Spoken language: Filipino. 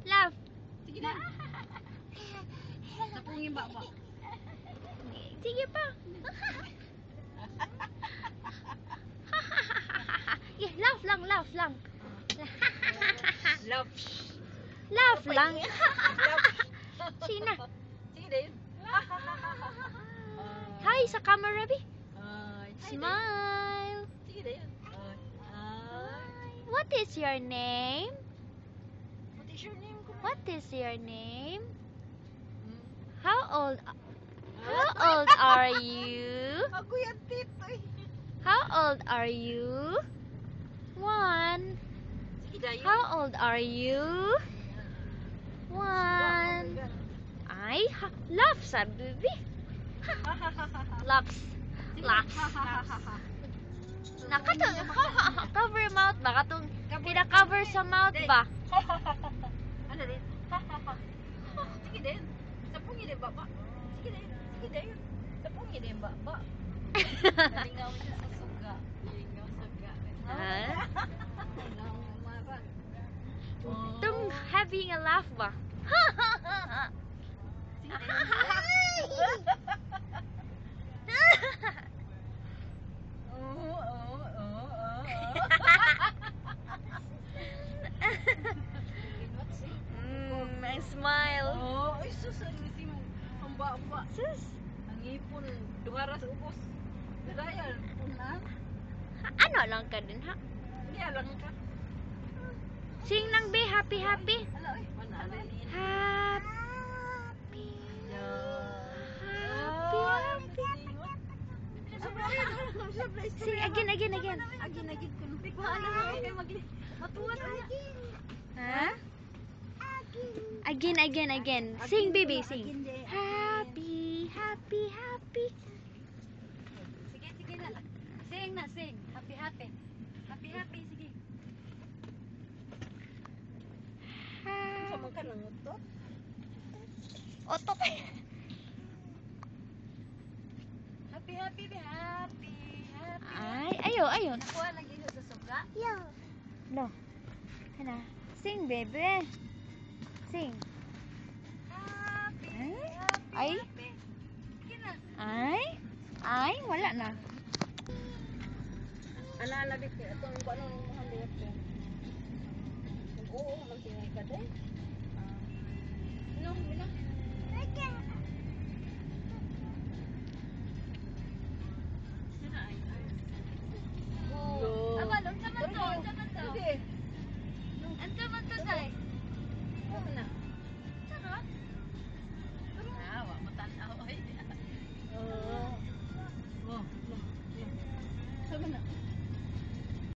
Laugh. Sige na. Napungin ba ba? Sige pa. Yeah, laugh lang, laugh lang. Love. Laugh lang. Sige na. Sige din. Hi sa camera, Bi. Sige Smile. din. What is your name? What is your name? What is your name? Hmm? How old are you? Ako yan, tito eh. How old are you? 1. Sige dayo. How old are you? 1. Ay, laugh sabi, Bi. Laughs. Laughs. Nakatong cover mouth ba? Katong pina-cover sa mouth ba? Ano din? Sige din. Sapungin din ba? Sige din. Sige din. Sapungin din ba? Nalingaw siya sa suga. Nalingaw sa suga. Tung having a laugh ba? Sige din. Ang smile. Ay sus, ang isim. Ang ba. Sus. Ang ipon, duharas ubos. Nadaya, punan. Ano lang ka din ha? Hindi lang ka. Sing nang be, happy happy. Ala, ay, manalo ni. Happy. Sing again. Agin ko. Paano mo kayo matuwa na niya? Ha? Again. Sing baby, sing. Happy. Sige na. Sing na, sing. Happy. Sige. Sama ka ng utot? Otot. Happy. Ay, ayo. Nakuha lagi sa suga? No. Hana. Sing baby. Sing. Happy. Ay. Sige na. Ay, wala na. Ana, labit ka. Itong ano, mahal ko. Oo, magtingay ka din.